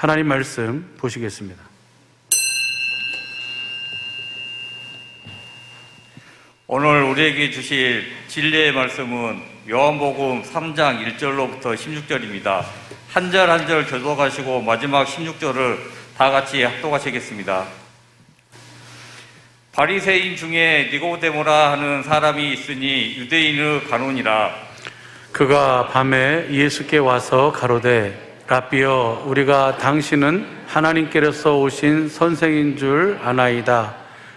하나님 말씀 보시겠습니다. 오늘 우리에게 주실 진리의 말씀은 요한복음 3장 1절로부터 16절입니다. 한 절 한 절 교독하시고 마지막 16절을 다 같이 합독하시겠습니다. 바리새인 중에 니고데모라 하는 사람이 있으니 유대인의 간원이라. 그가 밤에 예수께 와서 가로되 라삐여, 우리가 당신은 하나님께로서 오신 선생인 줄 아나이다.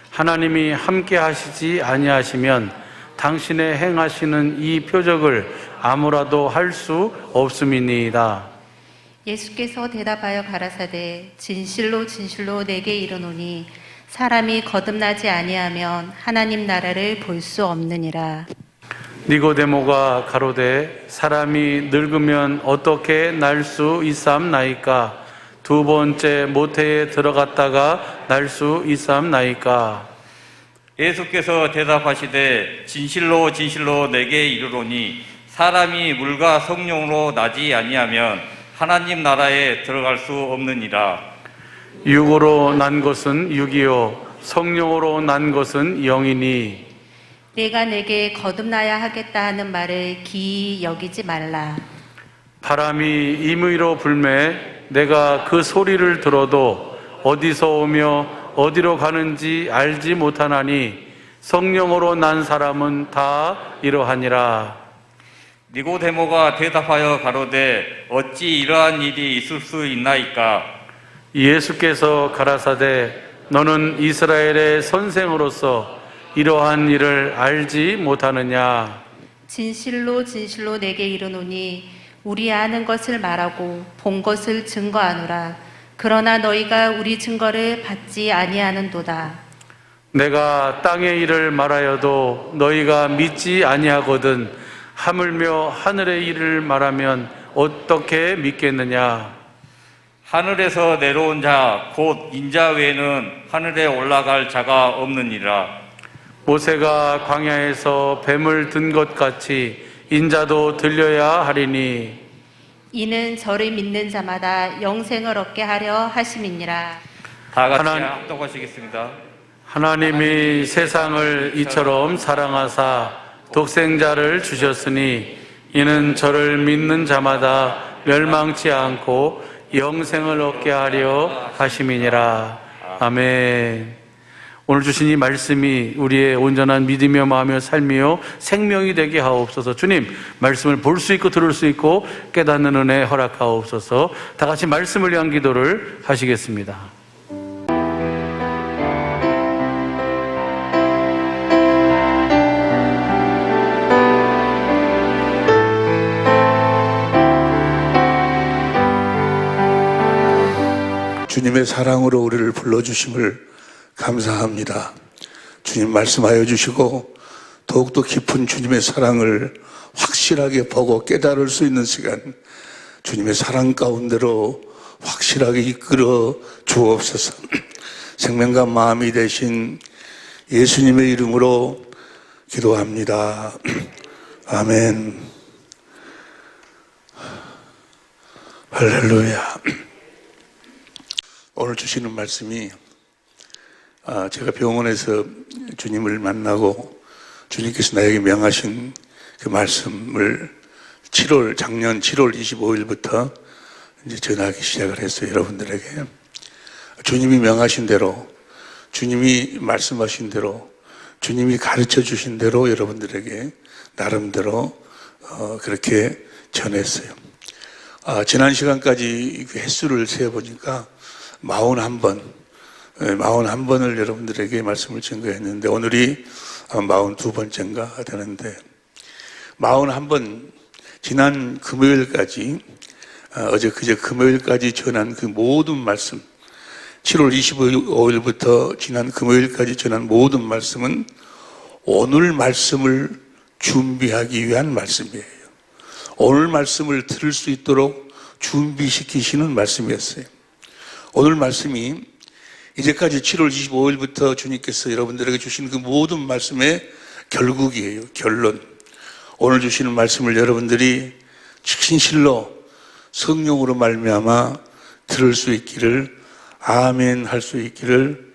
하나님이 함께 하시지 아니하시면 당신의 행하시는 이 표적을 아무라도 할 수 없음이니이다. 예수께서 대답하여 가라사대 진실로 진실로 내게 이르노니 사람이 거듭나지 아니하면 하나님 나라를 볼 수 없느니라. 니고데모가 가로되 사람이 늙으면 어떻게 날 수 있사옵나이까? 두 번째 모태에 들어갔다가 날 수 있사옵나이까? 예수께서 대답하시되 진실로 진실로 내게 이르노니 사람이 물과 성령으로 나지 아니하면 하나님 나라에 들어갈 수 없느니라. 육으로 난 것은 육이요 성령으로 난 것은 영이니 내가 내게 거듭나야 하겠다 하는 말을 기이 여기지 말라. 바람이 임의로 불매 내가 그 소리를 들어도 어디서 오며 어디로 가는지 알지 못하나니 성령으로 난 사람은 다 이러하니라. 니고데모가 대답하여 가로되 어찌 이러한 일이 있을 수 있나이까? 예수께서 가라사대 너는 이스라엘의 선생으로서 이러한 일을 알지 못하느냐? 진실로 진실로 내게 이르노니 우리 아는 것을 말하고 본 것을 증거하노라. 그러나 너희가 우리 증거를 받지 아니하는도다. 내가 땅의 일을 말하여도 너희가 믿지 아니하거든 하물며 하늘의 일을 말하면 어떻게 믿겠느냐? 하늘에서 내려온 자 곧 인자 외에는 하늘에 올라갈 자가 없느니라. 모세가 광야에서 뱀을 든 것 같이 인자도 들려야 하리니 이는 저를 믿는 자마다 영생을 얻게 하려 하심이니라. 다 같이 합독하시겠습니다. 하나님이 세상을 이처럼 사랑하사 독생자를 주셨으니 이는 저를 믿는 자마다 멸망치 않고 영생을 얻게 하려 하심이니라. 아멘. 오늘 주신 이 말씀이 우리의 온전한 믿음이며 마음이며 삶이요 생명이 되게 하옵소서. 주님, 말씀을 볼 수 있고 들을 수 있고 깨닫는 은혜 허락하옵소서. 다 같이 말씀을 위한 기도를 하시겠습니다. 주님의 사랑으로 우리를 불러주심을 감사합니다. 주님 말씀하여 주시고 더욱더 깊은 주님의 사랑을 확실하게 보고 깨달을 수 있는 시간, 주님의 사랑 가운데로 확실하게 이끌어 주옵소서. 생명과 마음이 되신 예수님의 이름으로 기도합니다. 아멘. 할렐루야. 오늘 주시는 말씀이 제가 병원에서 주님을 만나고 주님께서 나에게 명하신 그 말씀을 작년 7월 25일부터 이제 전하기 시작을 했어요. 여러분들에게 주님이 명하신 대로, 주님이 말씀하신 대로, 주님이 가르쳐 주신 대로 여러분들에게 나름대로 그렇게 전했어요. 지난 시간까지 그 횟수를 세어보니까 41번을 여러분들에게 말씀을 증거했는데 오늘이 42번째인가 되는데 41번 지난 금요일까지 그제 금요일까지 전한 그 모든 말씀 7월 25일부터 지난 금요일까지 전한 모든 말씀은 오늘 말씀을 준비하기 위한 말씀이에요. 오늘 말씀을 들을 수 있도록 준비시키시는 말씀이었어요. 오늘 말씀이 이제까지 7월 25일부터 주님께서 여러분들에게 주신 그 모든 말씀의 결국이에요. 결론. 오늘 주시는 말씀을 여러분들이 진실로 성령으로 말미암아 들을 수 있기를, 아멘 할 수 있기를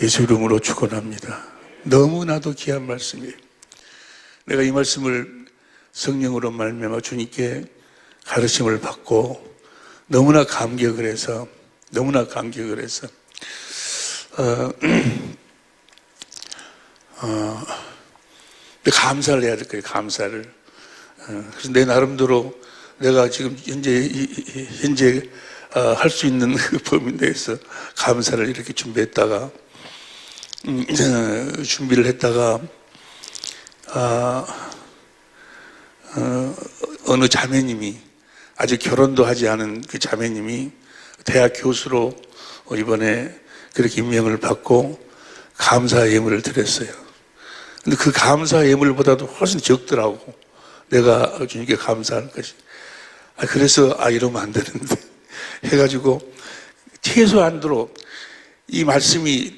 예수 이름으로 축원합니다. 너무나도 귀한 말씀이에요. 내가 이 말씀을 성령으로 말미암아 주님께 가르침을 받고 너무나 감격을 해서 감사를 해야 될 거예요. 감사를. 그래서 내 나름대로 내가 지금 현재 할 수 있는 그 범위 내에서 감사를 이렇게 준비했다가 준비를 했다가 어느 자매님이, 아직 결혼도 하지 않은 그 자매님이 대학 교수로 이번에 그렇게 임명을 받고 감사 예물을 드렸어요. 근데 그 감사 예물보다도 훨씬 적더라고. 내가 주님께 감사하는 것이. 그래서 이러면 안 되는데 해가지고 최소한도로 이 말씀이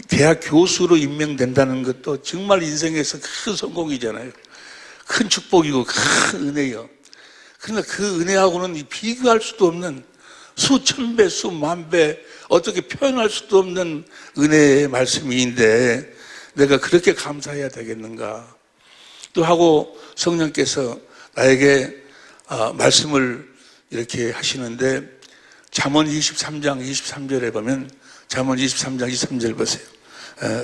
대학 교수로 임명된다는 것도 정말 인생에서 큰 성공이잖아요. 큰 축복이고 큰 은혜요. 그러나 그 은혜하고는 비교할 수도 없는 수천 배, 수만 배, 어떻게 표현할 수도 없는 은혜의 말씀인데 내가 그렇게 감사해야 되겠는가? 또 하고 성령께서 나에게 말씀을 이렇게 하시는데 잠언 23장 23절에 보면, 잠언 23장 23절 보세요.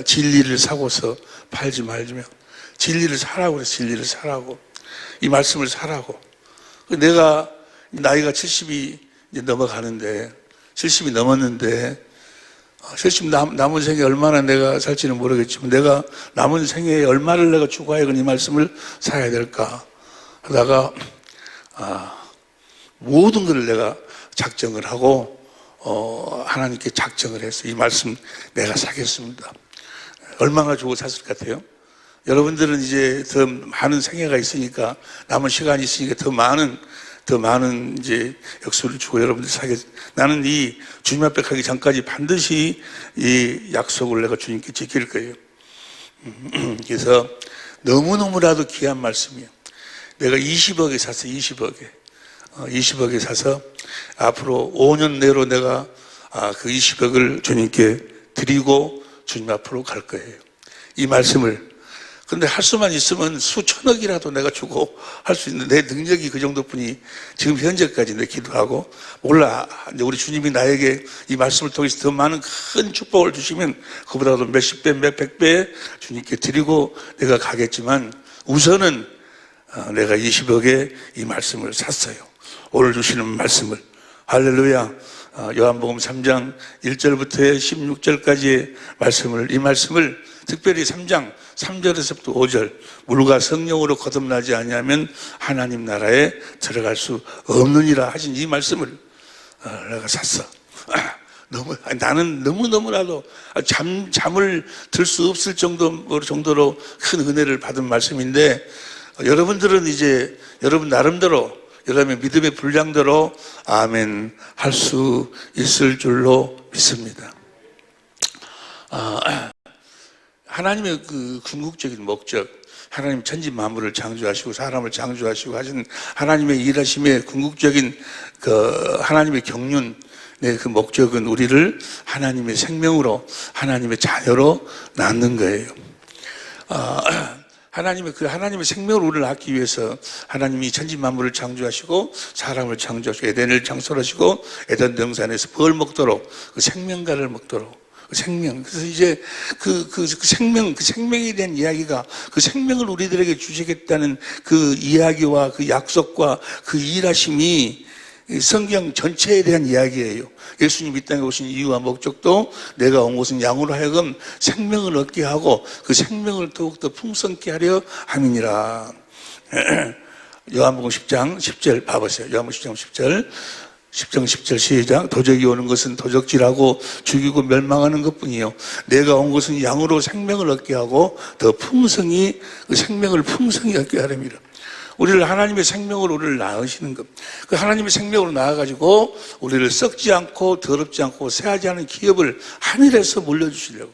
진리를 사고서 팔지 말지며, 진리를 사라고 그래서 진리를 사라고, 이 말씀을 사라고. 내가 나이가 70이 이제 넘어가는데, 70이 넘었는데 70 남은 생에 얼마나 내가 살지는 모르겠지만 내가 남은 생에 얼마를 내가 추구하여 이 말씀을 사야 될까 하다가 모든 것을 내가 작정을 하고 하나님께 작정을 해서 이 말씀 내가 사겠습니다. 얼마나 주고 샀을 것 같아요? 여러분들은 이제 더 많은 생애가 있으니까, 남은 시간이 있으니까 더 많은 이제 역수를 주고 여러분들 나는 이 주님 앞에 가기 전까지 반드시 이 약속을 내가 주님께 지킬 거예요. 그래서 너무너무나도 귀한 말씀이에요. 내가 20억에 샀어요. 20억에 사서 앞으로 5년 내로 내가 그 20억을 주님께 드리고 주님 앞으로 갈 거예요. 이 말씀을. 근데 할 수만 있으면 수천억이라도 내가 주고 할 수 있는 내 능력이 그 정도뿐이 지금 현재까지 내 기도하고, 몰라, 우리 주님이 나에게 이 말씀을 통해서 더 많은 큰 축복을 주시면 그보다도 몇십 배, 몇백 배 주님께 드리고 내가 가겠지만 우선은 내가 20억에 이 말씀을 샀어요. 오늘 주시는 말씀을. 할렐루야. 요한복음 3장 1절부터 16절까지의 말씀을, 이 말씀을 특별히 3장 3절에서부터 5절, 물과 성령으로 거듭나지 아니하면 하나님 나라에 들어갈 수 없느니라 하신 이 말씀을 내가 샀어. 나는 너무너무나도 잠을 들 수 없을 정도로 큰 은혜를 받은 말씀인데, 여러분들은 이제 여러분 나름대로 여러분의 믿음의 분량대로 아멘 할 수 있을 줄로 믿습니다. 하나님의 그 궁극적인 목적, 하나님 천지 만물을 창조하시고 사람을 창조하시고 하신 하나님의 일하심의 궁극적인 그 하나님의 경륜, 그 목적은 우리를 하나님의 생명으로, 하나님의 자녀로 낳는 거예요. 하나님의 생명을 우리를 낳기 위해서 하나님이 천지 만물을 창조하시고 사람을 창조하시고 에덴을 창설하시고 에덴 동산에서 벌 먹도록, 그 생명과를 먹도록, 그 생명. 그래서 이제 그 생명에 대한 이야기가, 그 생명을 우리들에게 주시겠다는 그 이야기와 그 약속과 그 일하심이 성경 전체에 대한 이야기예요. 예수님 이 땅에 오신 이유와 목적도 내가 온 것은 양으로 하여금 생명을 얻게 하고 그 생명을 더욱더 풍성케 하려 함이니라. 요한복음 10장 10절 봐보세요. 요한복음 10장 10절. 10장 10절 시작. 도적이 오는 것은 도적질하고 죽이고 멸망하는 것뿐이요, 내가 온 것은 양으로 생명을 얻게 하고 더 풍성히, 그 생명을 풍성히 얻게 하렵니다. 우리를 하나님의 생명으로 우리를 낳으시는 것, 그 하나님의 생명으로 낳아가지고 우리를 썩지 않고 더럽지 않고 새하지 않은 기업을 하늘에서 물려주시려고.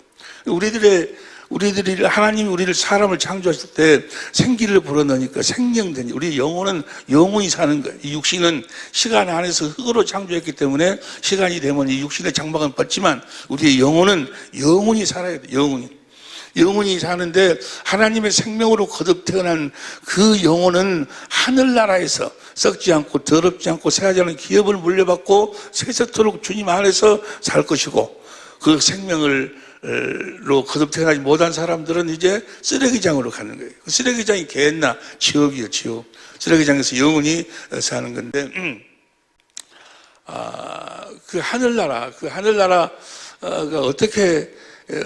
하나님이 우리를 사람을 창조하실 때 생기를 불어넣으니까 생명된 우리 영혼은 영원히 사는 거예요. 이 육신은 시간 안에서 흙으로 창조했기 때문에 시간이 되면 이 육신의 장막은 뻗지만 우리의 영혼은 영원히 살아야 돼요. 영원히 사는데 하나님의 생명으로 거듭 태어난 그 영혼은 하늘나라에서 썩지 않고 더럽지 않고 새하지 않은 기업을 물려받고 세세토록 주님 안에서 살 것이고, 그 생명으로 거듭 태어나지 못한 사람들은 이제 쓰레기장으로 가는 거예요. 그 쓰레기장이 개나 지옥이에요. 지옥. 쓰레기장에서 영원히 사는 건데, 그 하늘나라가 어떻게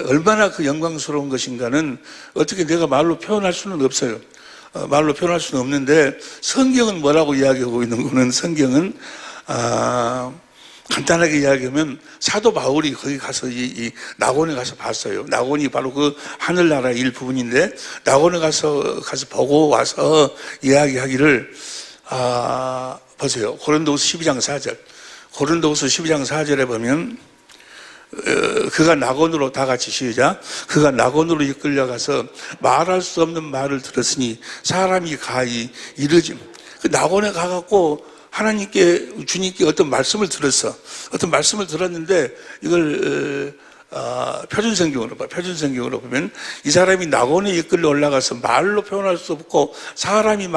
얼마나 그 영광스러운 것인가는 어떻게 내가 말로 표현할 수는 없어요. 말로 표현할 수는 없는데, 성경은 뭐라고 이야기하고 있는 거는, 성경은 간단하게 이야기하면 사도 바울이 거기 가서 이 낙원에 가서 봤어요. 낙원이 바로 그 하늘나라의 일부분인데, 낙원에 가서 보고 와서 이야기하기를, 보세요. 고린도후서 12장 4절. 고린도후서 12장 4절에 보면, 그가 낙원으로, 다 같이 시작. 그가 낙원으로 이끌려가서 말할 수 없는 말을 들었으니 사람이 가히 이르지. 그 낙원에 가갖고 주님께 어떤 말씀을 들었어. 어떤 말씀을 들었는데, 이걸 표준성경으로 보면 이 사람이 낙원에 이끌려 올라가서 말로 표현할 수 없고, 사람이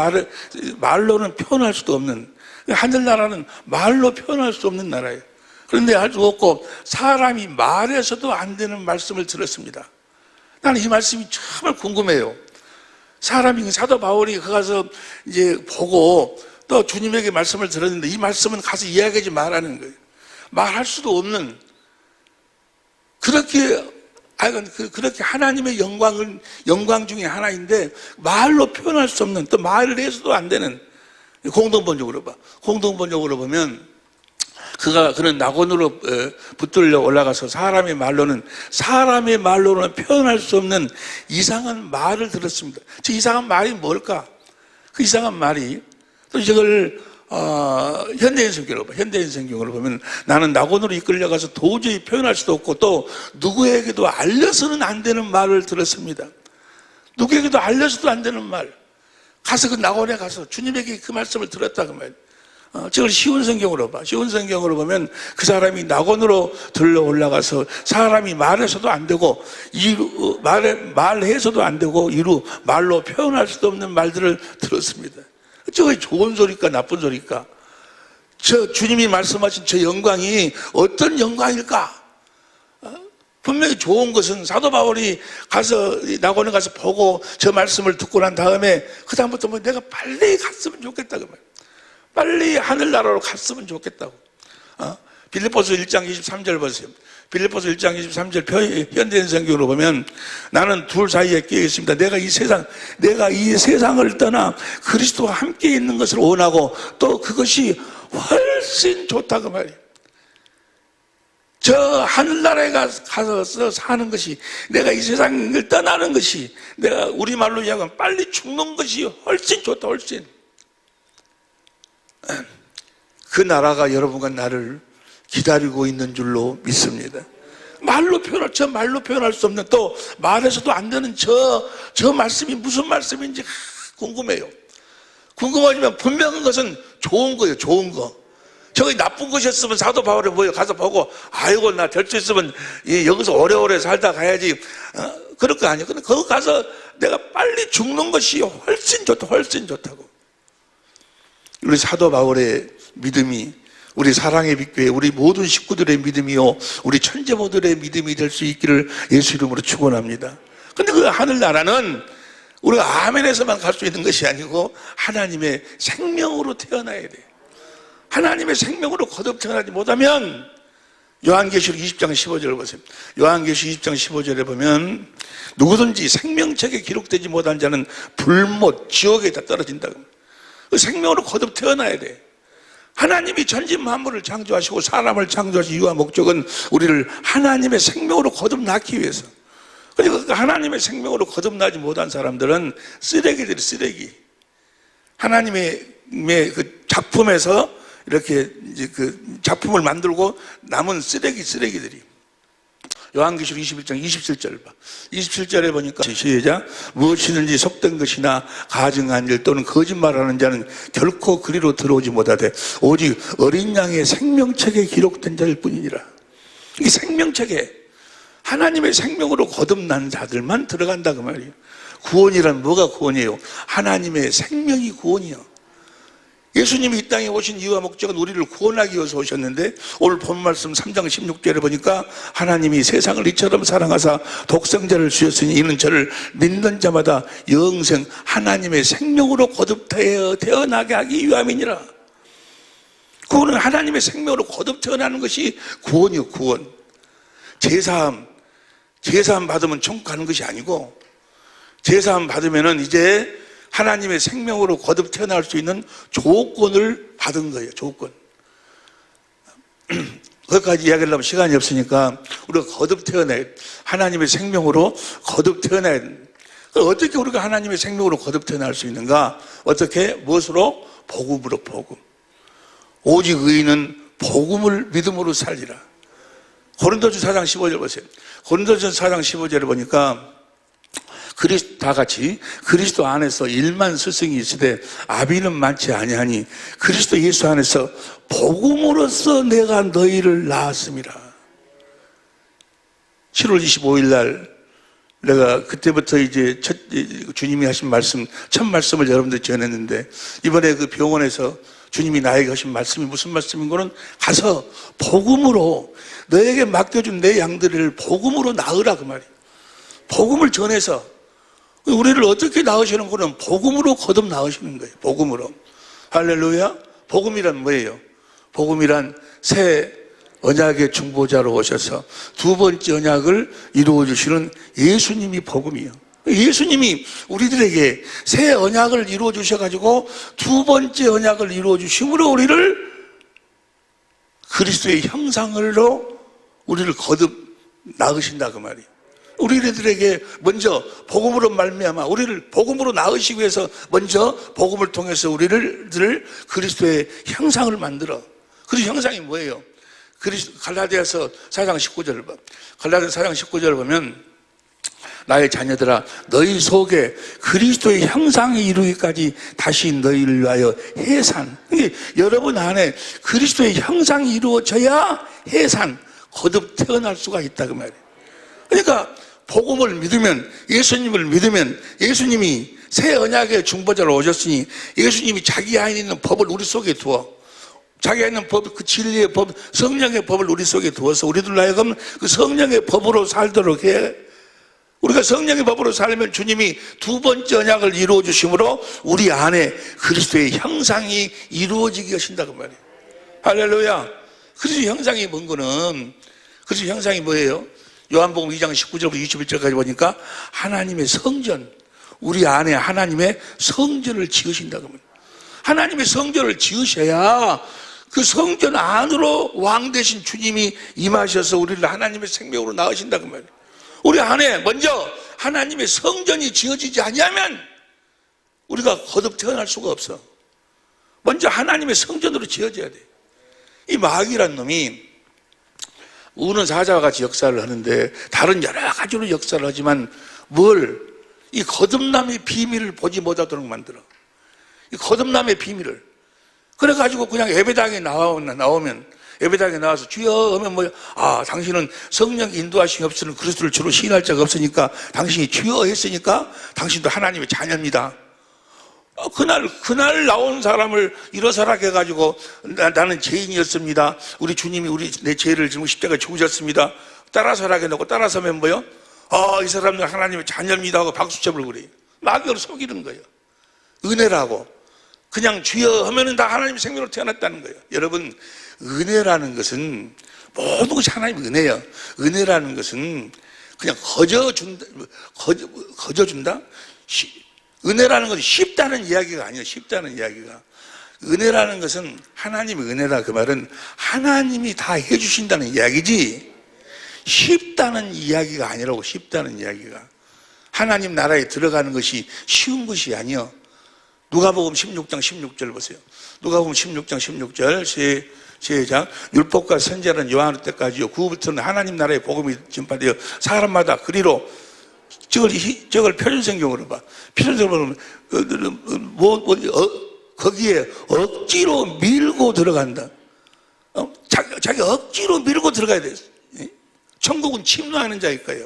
말로는 표현할 수도 없는, 하늘나라는 말로 표현할 수 없는 나라예요. 그런데 할 수 없고 사람이 말해서도 안 되는 말씀을 들었습니다. 나는 이 말씀이 정말 궁금해요. 사람이, 사도 바울이 그 가서 이제 보고 또 주님에게 말씀을 들었는데, 이 말씀은 가서 이야기하지 말라는 거예요. 말할 수도 없는, 그렇게 하나님의 영광 중에 하나인데 말로 표현할 수 없는, 또 말을 해서도 안 되는, 공동번역으로 보면 그는 낙원으로 붙들려 올라가서 사람의 말로는 표현할 수 없는 이상한 말을 들었습니다. 저 이상한 말이 뭘까? 그 이상한 말이, 또 이걸 현대인 성경으로 보면 나는 낙원으로 이끌려가서 도저히 표현할 수도 없고 또 누구에게도 알려서는 안 되는 말을 들었습니다. 누구에게도 알려서도 안 되는 말. 가서 그 낙원에 가서 주님에게 그 말씀을 들었다 그 말. 저걸 쉬운 성경으로 보면 그 사람이 낙원으로 들러 올라가서 사람이 말해서도 안 되고 말해서도 안 되고 말로 표현할 수도 없는 말들을 들었습니다. 저게 좋은 소리일까 나쁜 소리일까? 저 주님이 말씀하신 저 영광이 어떤 영광일까? 분명히 좋은 것은 사도 바울이 낙원에 가서 보고 저 말씀을 듣고 난 다음에 그다음부터 내가 빨리 갔으면 좋겠다 그 말. 빨리 하늘나라로 갔으면 좋겠다고. 빌립보서 1장 23절 보세요. 빌립보서 1장 23절 현대인 성경으로 보면 나는 둘 사이에 끼어 있습니다. 내가 이 세상을 떠나 그리스도와 함께 있는 것을 원하고 또 그것이 훨씬 좋다고 말이에요. 저 하늘나라에 가서 사는 것이, 내가 이 세상을 떠나는 것이, 내가 우리말로 이야기하면 빨리 죽는 것이 훨씬 좋다, 훨씬. 그 나라가 여러분과 나를 기다리고 있는 줄로 믿습니다. 말로 표현할 수 없는, 또 말해서도 안 되는 저 말씀이 무슨 말씀인지 궁금해요. 궁금하지만 분명한 것은 좋은 거예요, 좋은 거. 저기 나쁜 것이었으면 사도 바울이 가서 보고, 아이고, 나 될 수 있으면 여기서 오래오래 살다 가야지. 그럴 거 아니에요. 근데 거기 가서 내가 빨리 죽는 것이 훨씬 좋다고. 우리 사도 바울의 믿음이 우리 사랑의 빛교회, 우리 모든 식구들의 믿음이요, 우리 천재모들의 믿음이 될 수 있기를 예수 이름으로 축원합니다. 근데 그 하늘나라는 우리가 아멘에서만 갈 수 있는 것이 아니고 하나님의 생명으로 태어나야 돼. 하나님의 생명으로 거듭 태어나지 못하면, 요한계시록 20장 15절을 보세요. 요한계시록 20장 15절에 보면 누구든지 생명책에 기록되지 못한 자는 불못, 지옥에 다 떨어진다고. 그 생명으로 거듭 태어나야 돼. 하나님이 전진 만물을 창조하시고 사람을 창조하신 이유와 목적은 우리를 하나님의 생명으로 거듭나기 위해서. 그리고 그 하나님의 생명으로 거듭나지 못한 사람들은 쓰레기. 하나님의 그 작품에서 이렇게 이제 그 작품을 만들고 남은 쓰레기들이. 요한계시록 21장 27절 봐. 27절에 보니까 시작. 무엇이든지 속된 것이나 가증한 일 또는 거짓말하는 자는 결코 그리로 들어오지 못하되 오직 어린 양의 생명책에 기록된 자일 뿐이니라. 이 생명책에 하나님의 생명으로 거듭난 자들만 들어간다 그 말이에요. 구원이란 뭐가 구원이에요? 하나님의 생명이 구원이요. 예수님이 이 땅에 오신 이유와 목적은 우리를 구원하기 위해서 오셨는데 오늘 본 말씀 3장 16절에 보니까 하나님이 세상을 이처럼 사랑하사 독생자를 주셨으니 이는 저를 믿는 자마다 영생 하나님의 생명으로 거듭 태어나게 하기 위함이니라. 구원은 하나님의 생명으로 거듭 태어나는 것이 구원이요. 구원. 제사함 받으면 천국 가는 것이 아니고 제사함 받으면은 이제 하나님의 생명으로 거듭 태어날 수 있는 조건을 받은 거예요. 조건. 거기까지 이야기하려면 시간이 없으니까 우리가 거듭 태어나야 하나님의 생명으로 거듭 태어나야 됩니다. 어떻게 우리가 하나님의 생명으로 거듭 태어날 수 있는가? 어떻게? 무엇으로? 복음으로. 복음. 오직 의인은 복음을 믿음으로 살리라. 고린도전서 4장 15절 보세요. 고린도전서 4장 15절을 보니까 다 같이 그리스도 안에서 1만 스승이 있으되 아비는 많지 아니하니 그리스도 예수 안에서 복음으로써 내가 너희를 낳았습니다. 7월 25일 날 내가 그때부터 이제 주님이 하신 말씀, 첫 말씀을 여러분들 전했는데 이번에 그 병원에서 주님이 나에게 하신 말씀이 무슨 말씀인 거는 가서 복음으로 너에게 맡겨준 내 양들을 복음으로 낳으라 그 말이에요. 복음을 전해서 우리를 어떻게 낳으시는 거는 복음으로 거듭 낳으시는 거예요. 복음으로. 할렐루야. 복음이란 뭐예요? 복음이란 새 언약의 중보자로 오셔서 두 번째 언약을 이루어 주시는 예수님이 복음이에요. 예수님이 우리들에게 새 언약을 이루어 주셔가지고 두 번째 언약을 이루어 주심으로 우리를 그리스도의 형상으로 우리를 거듭 낳으신다 그 말이에요. 우리들에게 먼저 복음으로 말미암아 우리를 복음으로 낳으시기 위해서 먼저 복음을 통해서 우리를 그리스도의 형상을 만들어. 그리스도 형상이 뭐예요? 갈라디아서 4장 19절을 봐. 갈라디아서 4장 19절을 보면 나의 자녀들아 너희 속에 그리스도의 형상이 이루기까지 다시 너희를 위하여 해산. 여러분 안에 그리스도의 형상이 이루어져야 해산, 거듭 태어날 수가 있다 그 말이에요. 그러니까 복음을 믿으면, 예수님을 믿으면 예수님이 새 언약의 중보자로 오셨으니 예수님이 자기 안에 있는 법을 우리 속에 두어, 자기 안에 있는 법, 그 진리의 법, 성령의 법을 우리 속에 두어서 우리들 하여금 그 성령의 법으로 살도록 해. 우리가 성령의 법으로 살면 주님이 두 번째 언약을 이루어 주심으로 우리 안에 그리스도의 형상이 이루어지게 하신다 그 말이에요. 할렐루야. 그리스도의 형상이 뭔 거는, 그리스도의 형상이 뭐예요? 요한복음 2장 19절부터 21절까지 보니까 하나님의 성전, 우리 안에 하나님의 성전을 지으신다고 합니다. 하나님의 성전을 지으셔야 그 성전 안으로 왕 되신 주님이 임하셔서 우리를 하나님의 생명으로 낳으신다고 말이에요. 우리 안에 먼저 하나님의 성전이 지어지지 아니하면 우리가 거듭 태어날 수가 없어. 먼저 하나님의 성전으로 지어져야 돼. 이 마귀란 놈이 우는 사자와 같이 역사를 하는데 다른 여러 가지로 역사를 하지만 이 거듭남의 비밀을 보지 못하도록 만들어. 이 거듭남의 비밀을. 그래가지고 그냥 예배당에 나오면 예배당에 나와서 주여 하면 당신은 성령 인도하심이 없으면 그리스도를 주로 시인할 자가 없으니까 당신이 주여 했으니까 당신도 하나님의 자녀입니다. 그날 나온 사람을 일어서라게 해가지고 나는 죄인이었습니다. 우리 주님이 내 죄를 지고 십자가에 죽으셨습니다. 따라서라게 놓고 따라서면 뭐요? 이 사람은 하나님의 자녀입니다 하고 박수쳐버리고 그래요. 마귀를 속이는 거예요. 은혜라고. 그냥 주여 하면은 다 하나님의 생명으로 태어났다는 거예요. 여러분, 은혜라는 것은 모든 것이 하나님의 은혜예요. 은혜라는 것은 그냥 거저준다? 은혜라는 것은 쉽다는 이야기가 아니에요. 쉽다는 이야기가. 은혜라는 것은 하나님의 은혜다. 그 말은 하나님이 다 해주신다는 이야기지 쉽다는 이야기가 아니라고. 쉽다는 이야기가. 하나님 나라에 들어가는 것이 쉬운 것이 아니요. 누가복음 16장 16절 보세요. 누가복음 16장 16절 시작. 율법과 선지자는 요한 때까지요. 그후부터는 하나님 나라의 복음이 전파되어 사람마다 그리로 저걸 표준성경으로 봐. 표준성경으로 보면 거기에 억지로 밀고 들어간다. 자기 억지로 밀고 들어가야 돼. 천국은 침노하는 자일 거예요.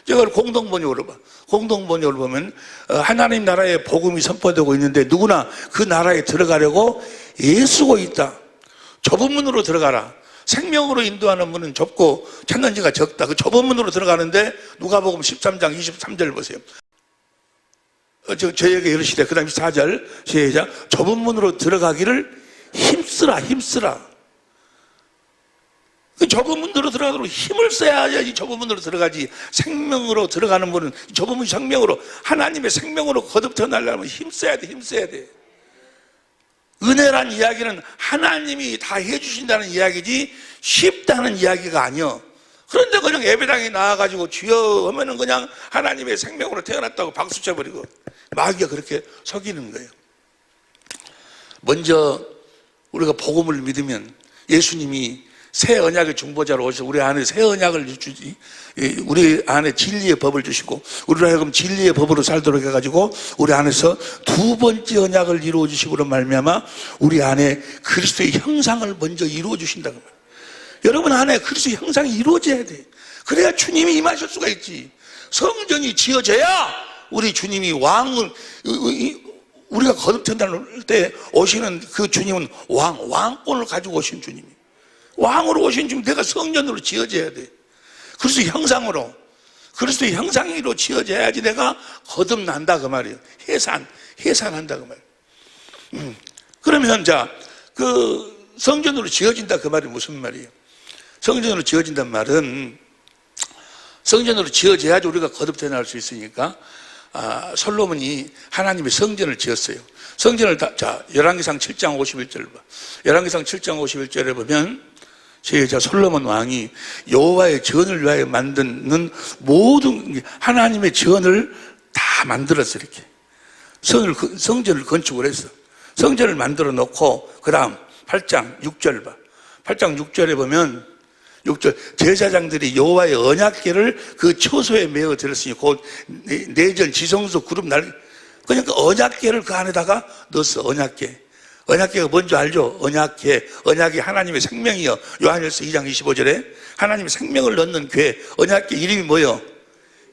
저걸 공동번역으로 봐. 공동번역으로 보면 하나님 나라의 복음이 선포되고 있는데 누구나 그 나라에 들어가려고 애쓰고 있다. 좁은 문으로 들어가라. 생명으로 인도하는 문은 좁고 찾는 지가 적다. 그 좁은 문으로 들어가는데 누가복음 13장 23절 보세요. 저에게 이르시되 그 다음 4절 시작. 좁은 문으로 들어가기를 힘쓰라. 그 좁은 문으로 들어가도록 힘을 써야지 좁은 문으로 들어가지. 생명으로 들어가는 문은 좁은 문 생명으로 하나님의 생명으로 거듭 나려면 힘써야 돼. 은혜란 이야기는 하나님이 다 해주신다는 이야기지 쉽다는 이야기가 아니요. 그런데 그냥 예배당에 나와가지고 주여 하면은 그냥 하나님의 생명으로 태어났다고 박수 쳐버리고 마귀가 그렇게 속이는 거예요. 먼저 우리가 복음을 믿으면 예수님이 새 언약의 중보자로 오셔서 우리 안에 새 언약을 주지, 우리 안에 진리의 법을 주시고 우리로 하여금 진리의 법으로 살도록 해가지고 우리 안에서 두 번째 언약을 이루어 주시고로 말미암아 우리 안에 그리스도의 형상을 먼저 이루어 주신다고 말이에요. 여러분 안에 그리스도의 형상이 이루어져야 돼. 그래야 주님이 임하실 수가 있지. 성전이 지어져야 우리 주님이 왕을, 우리가 거듭된다는 때 오시는 그 주님은 왕권을 가지고 오신 주님이, 왕으로 오신 주님, 내가 성전으로 지어져야 돼. 그리스도의 형상으로, 그리스도의 형상으로 지어져야지 내가 거듭난다 그 말이에요. 해산한다 그 말이에요. 그러면 그 성전으로 지어진다 그 말이 무슨 말이에요? 성전으로 지어진단 말은 성전으로 지어져야지 우리가 거듭되어날 수 있으니까 솔로몬이 하나님의 성전을 지었어요. 성전을 열왕기상 7장 51절 봐. 열왕기상 7장 51절에 보면 솔로몬 왕이 여호와의 전을 위하여 만드는 모든 하나님의 전을 다 만들었어. 이렇게 성전을 건축을 했어. 성전을 만들어 놓고 그 다음 8장 6절 봐. 8장 6절에 보면 6절 제사장들이 여호와의 언약궤를 그 처소에 메어 들었으니 곧 내전 지성소 그룹 그러니까 언약궤를 그 안에다가 넣었어. 언약궤가 뭔지 알죠? 언약이 하나님의 생명이요. 요한일서 2장 25절에 하나님의 생명을 넣는 궤, 언약궤 이름이 뭐요?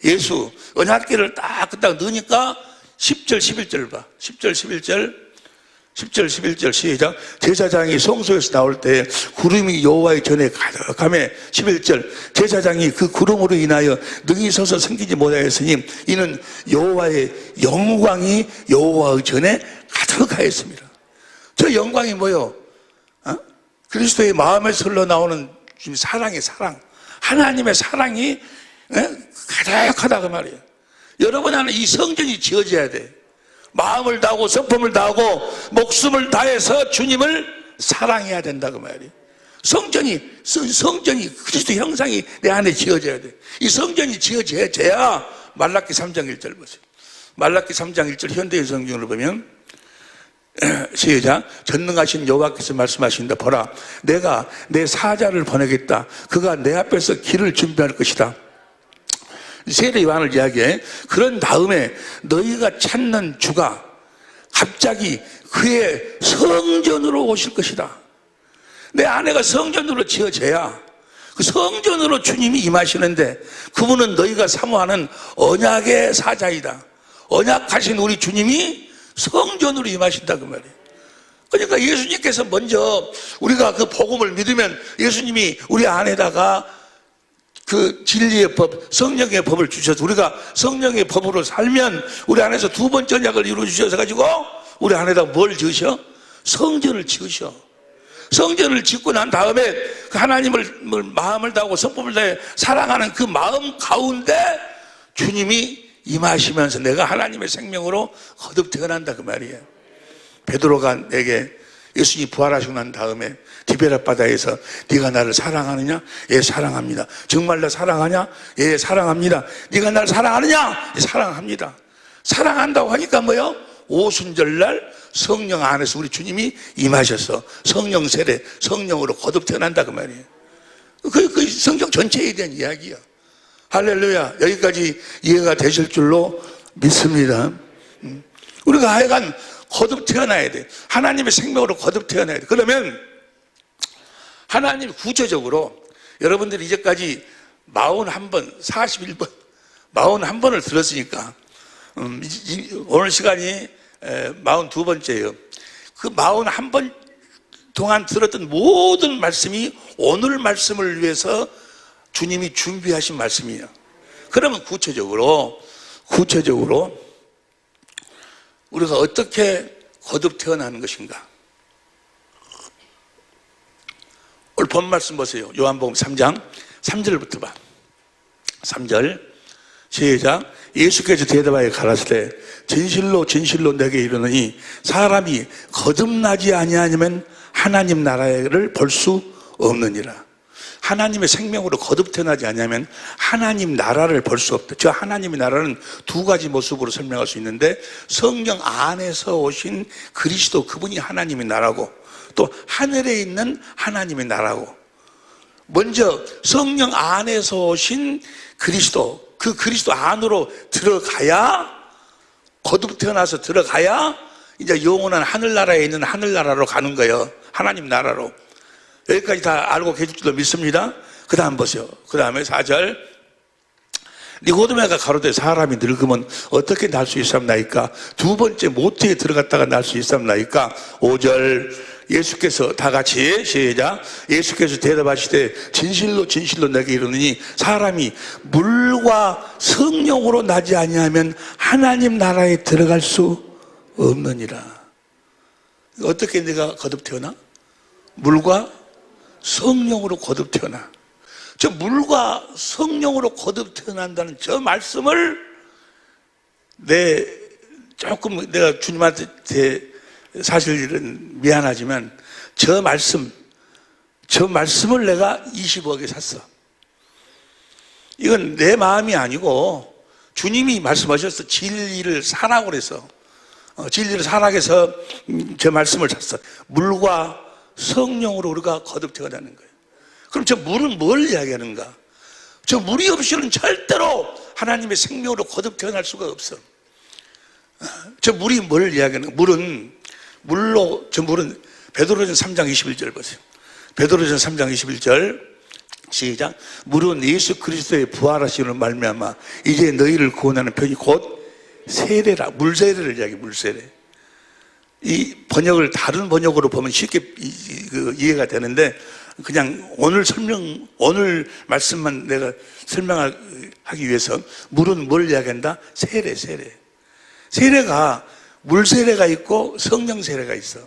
예수. 언약궤를 딱 넣으니까 10절 11절 봐. 10절 11절 시작. 제사장이 성소에서 나올 때 구름이 여호와의 전에 가득하며 11절 제사장이 그 구름으로 인하여 능히 서서 섬기지 못하였으니 이는 여호와의 영광이 여호와의 전에 가득하였습니다. 저 영광이 뭐요? 그리스도의 마음에서 흘러나오는 사랑의 사랑, 하나님의 사랑이 가득하다 그 말이에요. 여러분 안에 이 성전이 지어져야 돼. 마음을 다하고 성품을 다하고 목숨을 다해서 주님을 사랑해야 된다 그 말이에요. 성전이 그리스도 형상이 내 안에 지어져야 돼. 이 성전이 지어져야 말라기 3장 1절 보세요. 말라기 3장 1절 현대의 성경을 보면 시작. 전능하신 여호와께서 말씀하신다. 보라, 내가 내 사자를 보내겠다. 그가 내 앞에서 길을 준비할 것이다. 세례 요한을 이야기해. 그런 다음에 너희가 찾는 주가 갑자기 그의 성전으로 오실 것이다. 내 안에가 성전으로 지어져야 그 성전으로 주님이 임하시는데 그분은 너희가 사모하는 언약의 사자이다. 언약하신 우리 주님이 성전으로 임하신다 그 말이에요. 그러니까 예수님께서 먼저 우리가 그 복음을 믿으면 예수님이 우리 안에다가 그 진리의 법, 성령의 법을 주셔서 우리가 성령의 법으로 살면 우리 안에서 두 번째 언약을 이루어 주셔서 가지고 우리 안에다 뭘 지으셔? 성전을 지으셔. 성전을 짓고 난 다음에 그 하나님을 마음을 다하고 성품을 다해 사랑하는 그 마음 가운데 주님이 임하시면서 내가 하나님의 생명으로 거듭 태어난다 그 말이에요. 베드로가 내게 예수님이 부활하시고 난 다음에 디베라 바다에서 네가 나를 사랑하느냐? 예, 사랑합니다. 정말 나 사랑하냐? 예, 사랑합니다. 네가 나를 사랑하느냐? 예, 사랑합니다. 사랑한다고 하니까 뭐요? 오순절날 성령 안에서 우리 주님이 임하셔서 성령 세례, 성령으로 거듭 태어난다 그 말이에요. 그 성경 전체에 대한 이야기야. 할렐루야. 여기까지 이해가 되실 줄로 믿습니다. 우리가 하여간 거듭 태어나야 돼. 하나님의 생명으로 거듭 태어나야 돼. 그러면 하나님 구체적으로 여러분들이 이제까지 41번, 41번, 41번을 들었으니까 오늘 시간이 42번째예요. 그 41번 동안 들었던 모든 말씀이 오늘 말씀을 위해서 주님이 준비하신 말씀이에요. 그러면 구체적으로 우리가 어떻게 거듭 태어나는 것인가? 오늘 본 말씀 보세요. 요한복음 3장 3절부터 봐. 3절 시작. 예수께서 대답하여 가라사대 진실로 진실로 내게 이르노니 사람이 거듭나지 아니하면 하나님 나라를 볼 수 없느니라. 하나님의 생명으로 거듭 태어나지 않으면 하나님 나라를 볼 수 없다. 저 하나님의 나라는 두 가지 모습으로 설명할 수 있는데 성령 안에서 오신 그리스도 그분이 하나님의 나라고 또 하늘에 있는 하나님의 나라고 먼저 성령 안에서 오신 그리스도 그 그리스도 안으로 들어가야 거듭 태어나서 들어가야 이제 영원한 하늘나라에 있는 하늘나라로 가는 거예요. 하나님 나라로. 여기까지 다 알고 계실 줄로 믿습니다. 그 다음 보세요. 그 다음에 4절 니고데모가 가로되 사람이 늙으면 어떻게 날 수 있삼나이까? 두 번째 모태에 들어갔다가 날 수 있삼나이까? 5절 예수께서 다 같이 시작. 예수께서 대답하시되 진실로 진실로 내게 이르노니 사람이 물과 성령으로 나지 아니하면 하나님 나라에 들어갈 수 없느니라. 어떻게 내가 거듭 태어나? 물과 성령으로 거듭 태어나. 저 물과 성령으로 거듭 태어난다는 저 말씀을 내가 주님한테 사실은 미안하지만 저 말씀을 내가 20억에 샀어. 이건 내 마음이 아니고 주님이 말씀하셨어. 진리를 사라고 그래서 진리를 사라고 해서 저 말씀을 샀어. 물과 성령으로 우리가 거듭 태어나는 거예요. 그럼 저 물은 뭘 이야기하는가? 저 물이 없이는 절대로 하나님의 생명으로 거듭 태어날 수가 없어. 저 물이 뭘 이야기하는가? 저 물은 베드로전 3장 21절 보세요. 베드로전 3장 21절 시작. 물은 예수 그리스도의 부활하심으로 말미암아 이제 너희를 구원하는 편이 곧 세례라. 물세례를 이야기해. 물세례. 이 번역을 다른 번역으로 보면 쉽게 이해가 되는데 그냥 오늘 말씀만 내가 설명하기 위해서 물은 뭘 이야기한다? 세례. 세례가 물세례가 있고 성령 세례가 있어.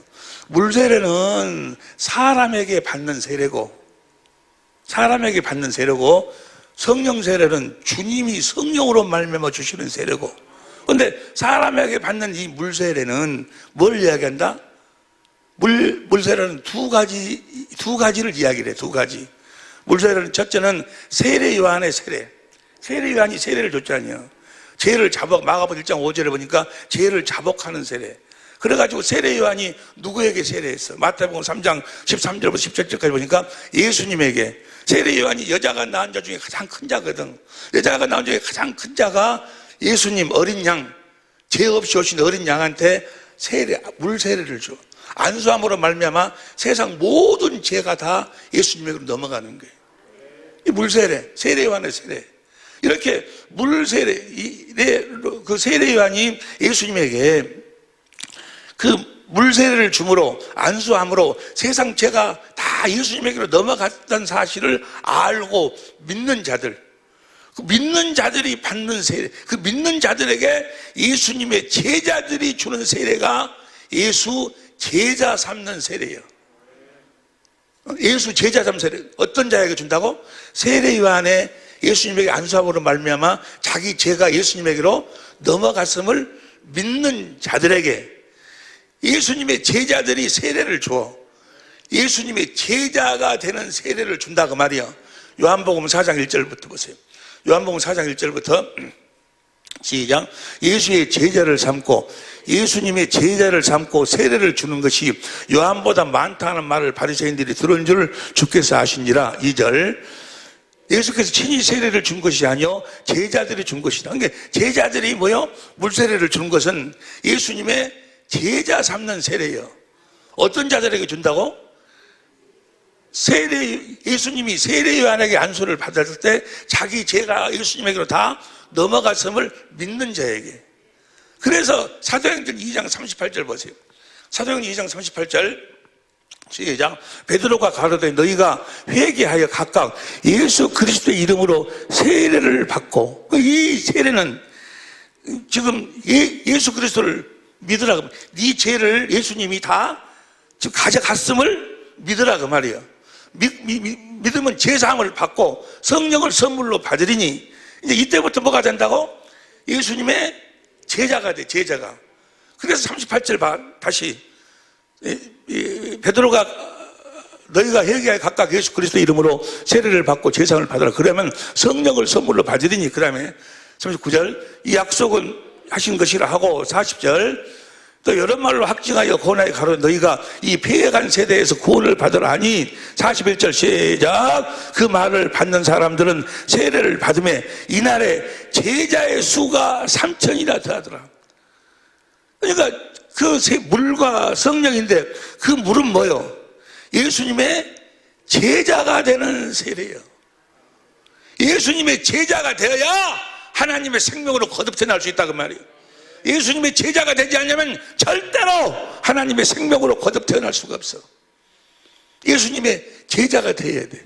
물세례는 사람에게 받는 세례고 성령 세례는 주님이 성령으로 말미암아 주시는 세례고. 그런데 사람에게 받는 이 물세례는 뭘 이야기한다? 물세례는 두 가지를 이야기를 해. 두 가지. 물세례는 첫째는 세례 요한의 세례. 세례 요한이 세례를 줬잖아요. 죄를 마가복음 1장 5절에 보니까 죄를 자복하는 세례. 그래가지고 세례 요한이 누구에게 세례했어? 마태복음 3장 13절부터 17절까지 보니까 예수님에게. 세례 요한이 여자가 낳은 자 중에 가장 큰 자거든. 여자가 낳은 자 중에 가장 큰 자가 예수님 어린 양, 죄 없이 오신 어린 양한테 물세례를 줘. 안수함으로 말미암아 세상 모든 죄가 다 예수님에게로 넘어가는 거예요. 이 물세례, 세례 요한의 세례. 이렇게 물세례, 그 세례 요한이 예수님에게 그 물세례를 줌으로 안수함으로 세상 죄가 다 예수님에게로 넘어갔다는 사실을 알고 믿는 자들, 그 믿는 자들이 받는 세례, 그 믿는 자들에게 예수님의 제자들이 주는 세례가 예수 제자 삼는 세례예요. 예수 제자 삼는 세례. 어떤 자에게 준다고? 세례 요한의 예수님에게 안수함으로 말미암아 자기 죄가 예수님에게로 넘어갔음을 믿는 자들에게 예수님의 제자들이 세례를 줘. 예수님의 제자가 되는 세례를 준다 그 말이야. 요한복음 4장 1절부터 보세요. 요한복음 4장 1절부터 시작. 예수의 제자를 삼고 예수님의 제자를 삼고 세례를 주는 것이 요한보다 많다는 말을 바리새인들이 들은 줄 주께서 아시니라. 2절. 예수께서 친히 세례를 준 것이 아니요 제자들이 준 것이다. 그러니까 제자들이 뭐요? 물세례를 주는 것은 예수님의 제자 삼는 세례예요. 어떤 자들에게 준다고? 예수님이 세례 요한에게 안수를 받았을 때 자기 죄가 예수님에게로 다 넘어갔음을 믿는 자에게. 그래서 사도행전 2장 38절 보세요. 사도행전 2장 38절 시작. 베드로가 가로되 너희가 회개하여 각각 예수 그리스도의 이름으로 세례를 받고, 이 세례는 지금 예수 그리스도를 믿으라. 네 죄를 예수님이 다 지금 가져갔음을 믿으라 그 말이에요. 믿으면 제사함을 받고 성령을 선물로 받으리니, 이제 이때부터 뭐가 된다고? 예수님의 제자가 돼, 제자가. 그래서 38절 다시 베드로가 너희가 회개하여 각각 예수 그리스도 이름으로 세례를 받고 제사함을 받으라. 그러면 성령을 선물로 받으리니. 그 다음에 39절 이 약속은 하신 것이라 하고 40절 또 여러 말로 확증하여 고나에 가로 너희가 이 패해간 세대에서 구원을 받으라 하니. 41절 시작. 그 말을 받는 사람들은 세례를 받음에 이날에 제자의 수가 3,000이나 더하더라. 그러니까 그 물과 성령인데 그 물은 뭐요? 예수님의 제자가 되는 세례예요. 예수님의 제자가 되어야 하나님의 생명으로 거듭 태어날 수 있다 그 말이에요. 예수님의 제자가 되지 않으면 절대로 하나님의 생명으로 거듭 태어날 수가 없어. 예수님의 제자가 되어야 돼.